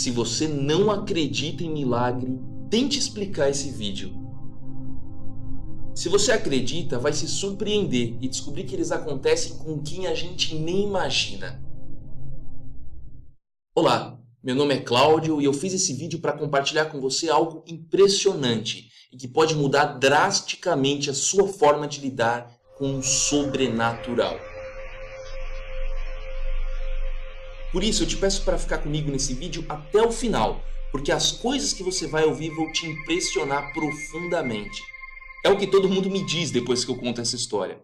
Se você não acredita em milagre, tente explicar esse vídeo. Se você acredita, vai se surpreender e descobrir que eles acontecem com quem a gente nem imagina. Olá, meu nome é Cláudio e eu fiz esse vídeo para compartilhar com você algo impressionante e que pode mudar drasticamente a sua forma de lidar com o sobrenatural. Por isso eu te peço para ficar comigo nesse vídeo até o final, porque as coisas que você vai ouvir vão te impressionar profundamente. É o que todo mundo me diz depois que eu conto essa história.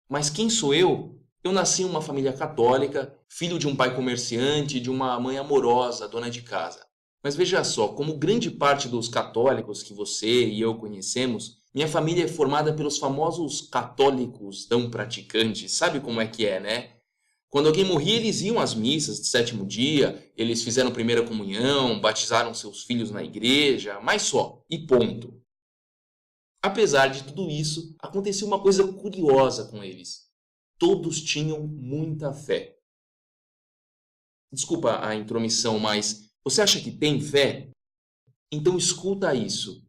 Mas quem sou eu? Eu nasci em uma família católica, filho de um pai comerciante e de uma mãe amorosa, dona de casa. Mas veja só, como grande parte dos católicos que você e eu conhecemos, minha família é formada pelos famosos católicos não praticantes. Sabe como é que é, né? Quando alguém morria, eles iam às missas de sétimo dia, eles fizeram primeira comunhão, batizaram seus filhos na igreja, mas só, e ponto. Apesar de tudo isso, aconteceu uma coisa curiosa com eles. Todos tinham muita fé. Desculpa a intromissão, mas você acha que tem fé? Então escuta isso.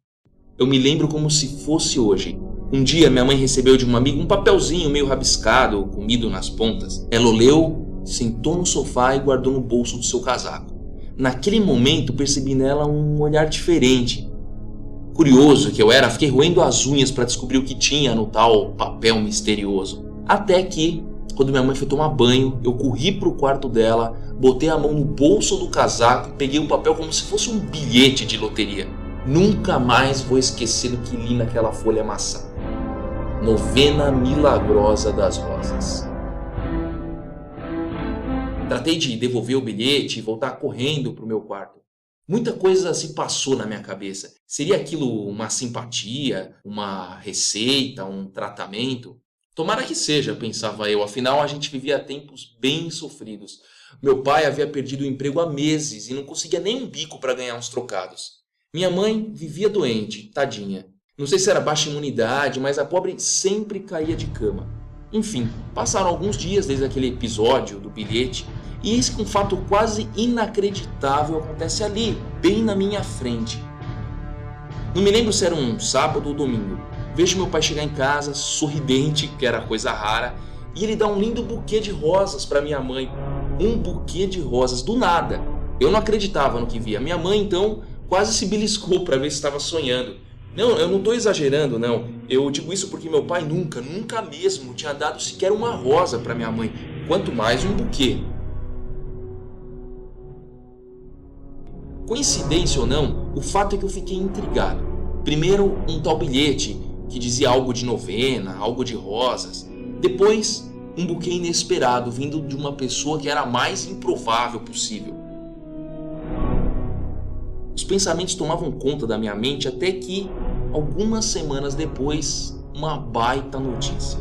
Eu me lembro como se fosse hoje. Um dia minha mãe recebeu de uma amiga um papelzinho meio rabiscado, comido nas pontas. Ela o leu, sentou no sofá e guardou no bolso do seu casaco. Naquele momento percebi nela um olhar diferente. Curioso que eu era, fiquei roendo as unhas para descobrir o que tinha no tal papel misterioso. Até que, quando minha mãe foi tomar banho, eu corri para o quarto dela, botei a mão no bolso do casaco e peguei o papel como se fosse um bilhete de loteria. Nunca mais vou esquecer do que li naquela folha amassada. Novena Milagrosa das Rosas. Tratei de devolver o bilhete e voltar correndo para o meu quarto. Muita coisa se passou na minha cabeça. Seria aquilo uma simpatia, uma receita, um tratamento? Tomara que seja, pensava eu, afinal a gente vivia tempos bem sofridos. Meu pai havia perdido o emprego há meses e não conseguia nem um bico para ganhar uns trocados. Minha mãe vivia doente, tadinha. Não sei se era baixa imunidade, mas a pobre sempre caía de cama. Enfim, passaram alguns dias desde aquele episódio do bilhete e eis que um fato quase inacreditável acontece ali, bem na minha frente. Não me lembro se era um sábado ou domingo. Vejo meu pai chegar em casa, sorridente, que era coisa rara, e ele dá um lindo buquê de rosas para minha mãe. Um buquê de rosas, do nada. Eu não acreditava no que via. Minha mãe, então, quase se beliscou para ver se estava sonhando. Não, eu não estou exagerando, não. Eu digo isso porque meu pai nunca mesmo tinha dado sequer uma rosa para minha mãe, quanto mais um buquê. Coincidência ou não, o fato é que eu fiquei intrigado. Primeiro, um tal bilhete que dizia algo de novena, algo de rosas. Depois, um buquê inesperado vindo de uma pessoa que era a mais improvável possível. Os pensamentos tomavam conta da minha mente até que, algumas semanas depois, uma baita notícia.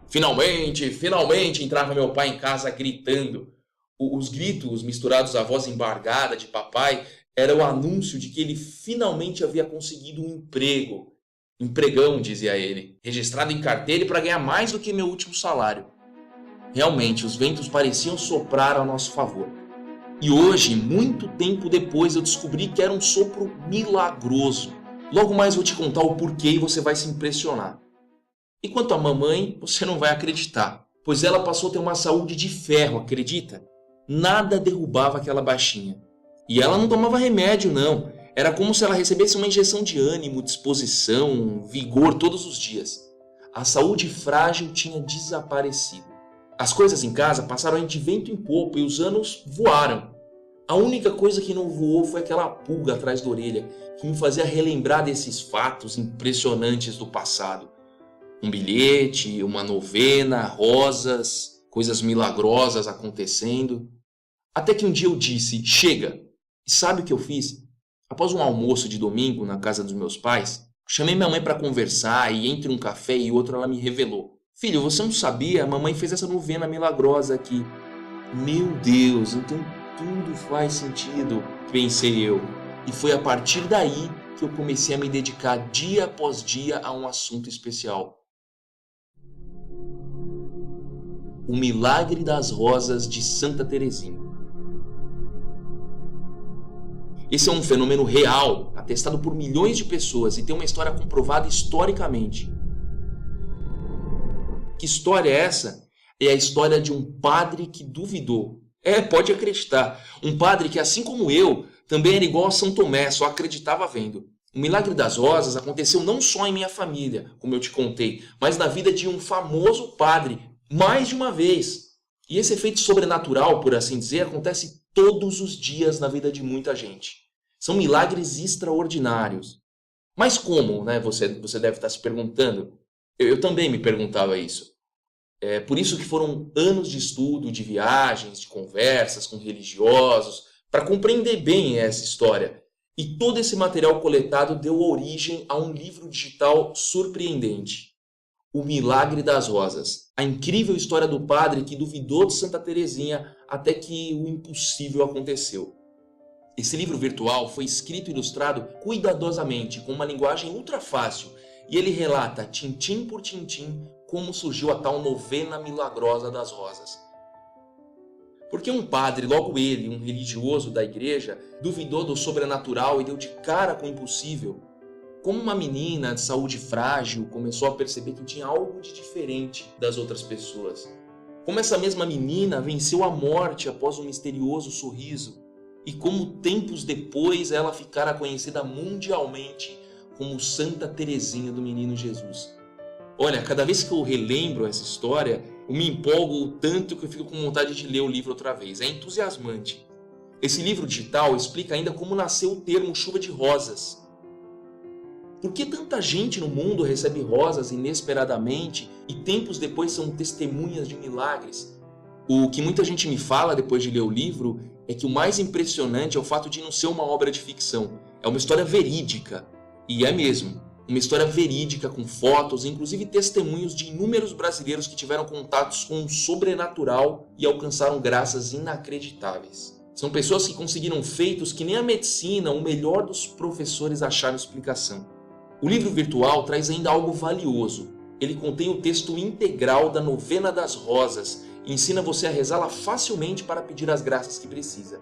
Finalmente, entrava meu pai em casa gritando. Os gritos misturados à voz embargada de papai era o anúncio de que ele finalmente havia conseguido um emprego. Empregão, dizia ele, registrado em carteira e para ganhar mais do que meu último salário. Realmente, os ventos pareciam soprar a nosso favor. E hoje, muito tempo depois, eu descobri que era um sopro milagroso. Logo mais vou te contar o porquê e você vai se impressionar. E quanto à mamãe, você não vai acreditar, pois ela passou a ter uma saúde de ferro, acredita? Nada derrubava aquela baixinha. E ela não tomava remédio, não. Era como se ela recebesse uma injeção de ânimo, disposição, vigor todos os dias. A saúde frágil tinha desaparecido. As coisas em casa passaram de vento em popa e os anos voaram. A única coisa que não voou foi aquela pulga atrás da orelha, que me fazia relembrar desses fatos impressionantes do passado. Um bilhete, uma novena, rosas, coisas milagrosas acontecendo. Até que um dia eu disse, chega! E sabe o que eu fiz? Após um almoço de domingo na casa dos meus pais, chamei minha mãe para conversar e entre um café e outro ela me revelou. Filho, você não sabia? A mamãe fez essa novena milagrosa aqui. Meu Deus, então tudo faz sentido, pensei eu. E foi a partir daí que eu comecei a me dedicar dia após dia a um assunto especial. O Milagre das Rosas de Santa Teresinha. Esse é um fenômeno real, atestado por milhões de pessoas e tem uma história comprovada historicamente. Que história é essa? É a história de um padre que duvidou. Pode acreditar. Um padre que, assim como eu, também era igual a São Tomé, só acreditava vendo. O milagre das rosas aconteceu não só em minha família, como eu te contei, mas na vida de um famoso padre, mais de uma vez. E esse efeito sobrenatural, por assim dizer, acontece todos os dias na vida de muita gente. São milagres extraordinários. Mas como, né? Você deve estar se perguntando. Eu também me perguntava isso. É por isso que foram anos de estudo, de viagens, de conversas com religiosos, para compreender bem essa história. E todo esse material coletado deu origem a um livro digital surpreendente. O Milagre das Rosas. A incrível história do padre que duvidou de Santa Teresinha até que o impossível aconteceu. Esse livro virtual foi escrito e ilustrado cuidadosamente, com uma linguagem ultra fácil, e ele relata, tintim por tintim, como surgiu a tal novena milagrosa das rosas. Porque um padre, logo ele, um religioso da igreja, duvidou do sobrenatural e deu de cara com o impossível. Como uma menina de saúde frágil começou a perceber que tinha algo de diferente das outras pessoas. Como essa mesma menina venceu a morte após um misterioso sorriso. E como tempos depois ela ficara conhecida mundialmente como Santa Teresinha do Menino Jesus. Olha, cada vez que eu relembro essa história, eu me empolgo tanto que eu fico com vontade de ler o livro outra vez. É entusiasmante. Esse livro digital explica ainda como nasceu o termo chuva de rosas. Por que tanta gente no mundo recebe rosas inesperadamente e tempos depois são testemunhas de milagres? O que muita gente me fala depois de ler o livro é que o mais impressionante é o fato de não ser uma obra de ficção. É uma história verídica. E é mesmo. Uma história verídica com fotos, inclusive testemunhos de inúmeros brasileiros que tiveram contatos com o sobrenatural e alcançaram graças inacreditáveis. São pessoas que conseguiram feitos que nem a medicina, o melhor dos professores acharam explicação. O livro virtual traz ainda algo valioso. Ele contém o texto integral da Novena das Rosas e ensina você a rezá-la facilmente para pedir as graças que precisa.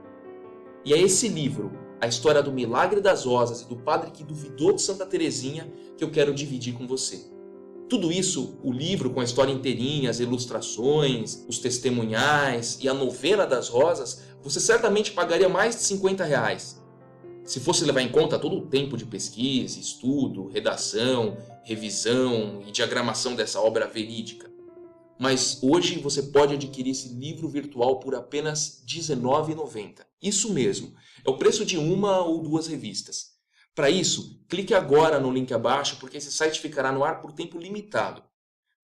E é esse livro, a história do Milagre das Rosas e do padre que duvidou de Santa Teresinha, que eu quero dividir com você. Tudo isso, o livro com a história inteirinha, as ilustrações, os testemunhais e a Novena das Rosas, você certamente pagaria mais de R$50. Se fosse levar em conta todo o tempo de pesquisa, estudo, redação, revisão e diagramação dessa obra verídica. Mas hoje você pode adquirir esse livro virtual por apenas R$19,90. Isso mesmo, é o preço de uma ou duas revistas. Para isso, clique agora no link abaixo porque esse site ficará no ar por tempo limitado.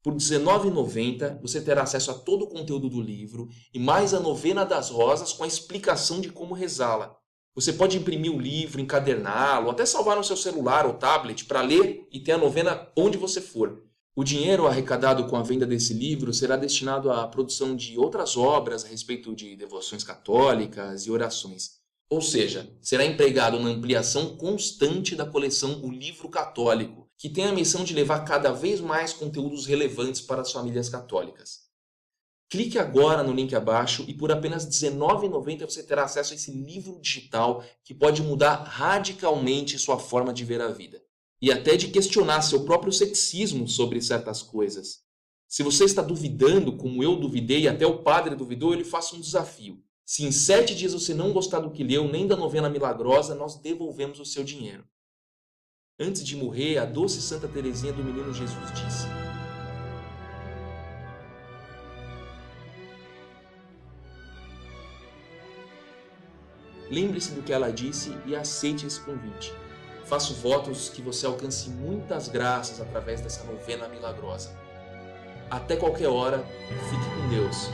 Por R$19,90 você terá acesso a todo o conteúdo do livro e mais a Novena das Rosas com a explicação de como rezá-la. Você pode imprimir o livro, encaderná-lo, até salvar no seu celular ou tablet para ler e ter a novena onde você for. O dinheiro arrecadado com a venda desse livro será destinado à produção de outras obras a respeito de devoções católicas e orações. Ou seja, será empregado na ampliação constante da coleção O Livro Católico, que tem a missão de levar cada vez mais conteúdos relevantes para as famílias católicas. Clique agora no link abaixo e por apenas R$19,90 você terá acesso a esse livro digital que pode mudar radicalmente sua forma de ver a vida. E até de questionar seu próprio ceticismo sobre certas coisas. Se você está duvidando, como eu duvidei e até o padre duvidou, eu lhe faço um desafio. Se em 7 dias você não gostar do que leu, nem da novena milagrosa, nós devolvemos o seu dinheiro. Antes de morrer, a doce Santa Teresinha do Menino Jesus disse: lembre-se do que ela disse e aceite esse convite. Faço votos que você alcance muitas graças através dessa novena milagrosa. Até qualquer hora, fique com Deus.